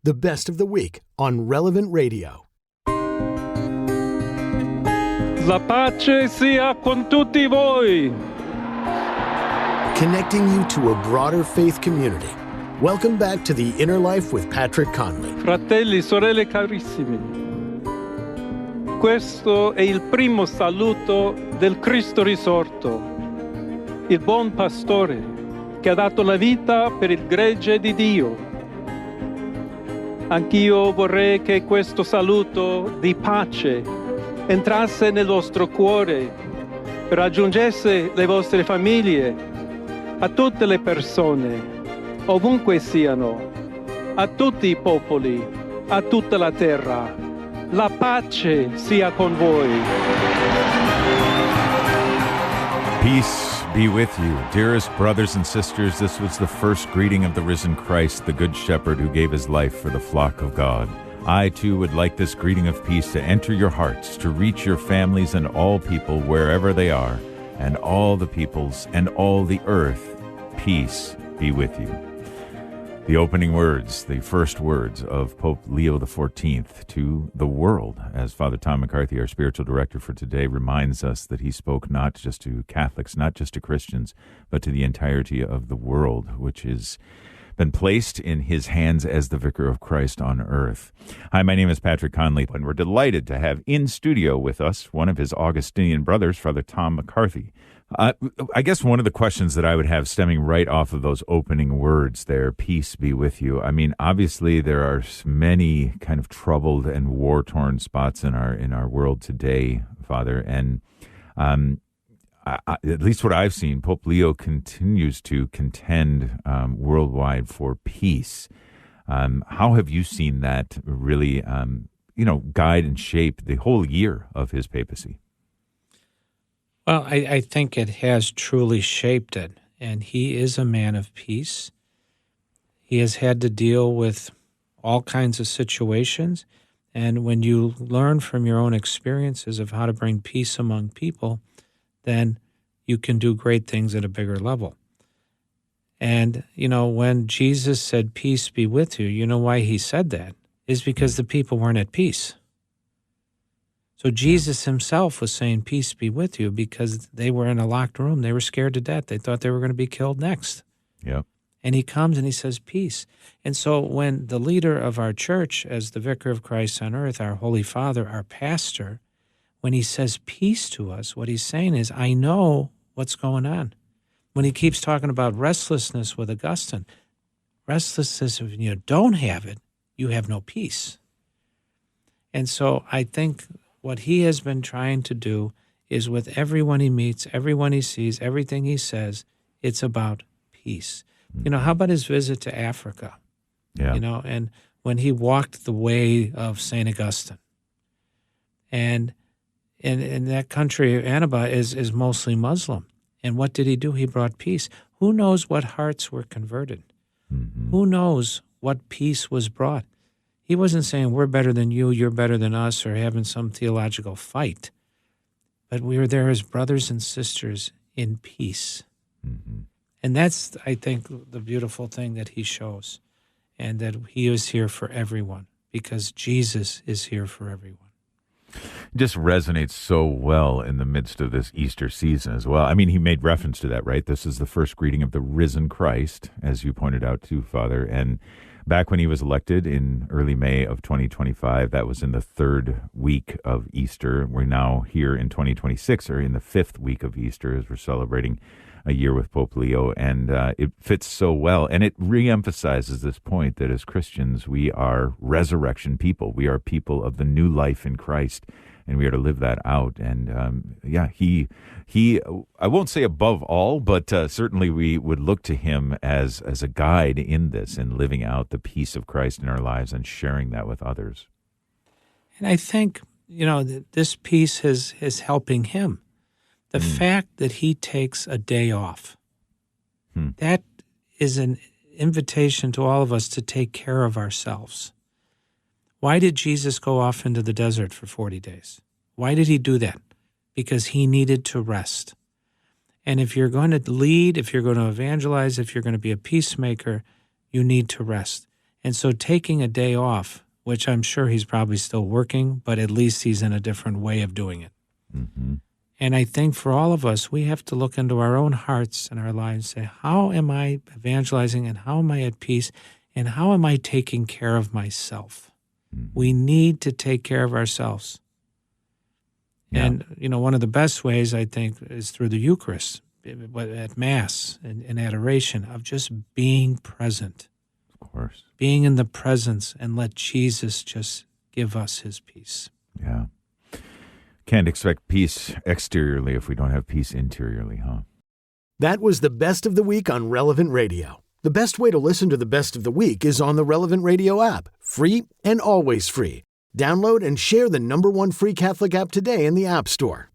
the best of the week on Relevant Radio. La pace sia con tutti voi. Connecting you to a broader faith community. Welcome back to The Inner Life with Patrick Conley. Fratelli, sorelle carissimi, questo è il primo saluto del Cristo risorto, il buon pastore che ha dato la vita per il gregge di Dio. Anch'io vorrei che questo saluto di pace entrasse nel vostro cuore, raggiungesse le vostre famiglie, a tutte le persone, ovunque siano, a tutti i popoli, a tutta la terra. La pace sia con voi. Peace be with you. Dearest brothers and sisters, this was the first greeting of the risen Christ, the Good Shepherd who gave his life for the flock of God. I, too, would like this greeting of peace to enter your hearts, to reach your families and all people wherever they are, and all the peoples and all the earth. Peace be with you. The opening words, the first words of Pope Leo XIV to the world, as Father Tom McCarthy, our spiritual director for today, reminds us that he spoke not just to Catholics, not just to Christians, but to the entirety of the world, which has been placed in his hands as the Vicar of Christ on earth. Hi, my name is Patrick Conley, and we're delighted to have in studio with us one of his Augustinian brothers, Father Tom McCarthy. I guess one of the questions that I would have stemming right off of those opening words there, peace be with you. I mean, obviously there are many kind of troubled and war-torn spots in our world today, Father, and at least what I've seen, Pope Leo continues to contend worldwide for peace. How have you seen that really, guide and shape the whole year of his papacy? Well, I think it has truly shaped it, and he is a man of peace. He has had to deal with all kinds of situations, and when you learn from your own experiences of how to bring peace among people, then you can do great things at a bigger level. And, when Jesus said, peace be with you, you know why he said that? Is because the people weren't at peace. So Jesus himself was saying, peace be with you, because they were in a locked room. They were scared to death. They thought they were going to be killed next. Yep. And he comes and he says, peace. And so when the leader of our church, as the Vicar of Christ on earth, our Holy Father, our pastor, when he says peace to us, what he's saying is, I know what's going on. When he keeps talking about restlessness with Augustine, restlessness, if you don't have it, you have no peace. And so I think what he has been trying to do is with everyone he meets, everyone he sees, everything he says, it's about peace. How about his visit to Africa? Yeah. And when he walked the way of St. Augustine. And in that country, Annaba is mostly Muslim. And what did he do? He brought peace. Who knows what hearts were converted? Mm-hmm. Who knows what peace was brought? He wasn't saying, we're better than you, you're better than us, or having some theological fight. But we were there as brothers and sisters in peace. Mm-hmm. And that's, I think, the beautiful thing that he shows, and that he is here for everyone, because Jesus is here for everyone. It just resonates so well in the midst of this Easter season as well. I mean, he made reference to that, right? This is the first greeting of the risen Christ, as you pointed out too, Father. And back when he was elected in early May of 2025, that was in the third week of Easter. We're now here in 2026, or in the fifth week of Easter, as we're celebrating a year with Pope Leo, and it fits so well. And it reemphasizes this point that as Christians, we are resurrection people. We are people of the new life in Christ, and we are to live that out. And he I won't say above all, but certainly we would look to him as a guide in this, in living out the peace of Christ in our lives and sharing that with others. And I think, this peace is helping him. The fact that he takes a day off, that is an invitation to all of us to take care of ourselves. Why did Jesus go off into the desert for 40 days? Why did he do that? Because he needed to rest. And if you're going to lead, if you're going to evangelize, if you're going to be a peacemaker, you need to rest. And so taking a day off, which I'm sure he's probably still working, but at least he's in a different way of doing it. Mm-hmm. And I think for all of us, we have to look into our own hearts and our lives and say, how am I evangelizing and how am I at peace and how am I taking care of myself? Mm-hmm. We need to take care of ourselves. Yeah. And, one of the best ways, I think, is through the Eucharist, at Mass and adoration, of just being present. Of course. Being in the presence and let Jesus just give us his peace. Yeah. Can't expect peace exteriorly if we don't have peace interiorly, huh? That was the Best of the Week on Relevant Radio. The best way to listen to the Best of the Week is on the Relevant Radio app. Free and always free. Download and share the #1 free Catholic app today in the App Store.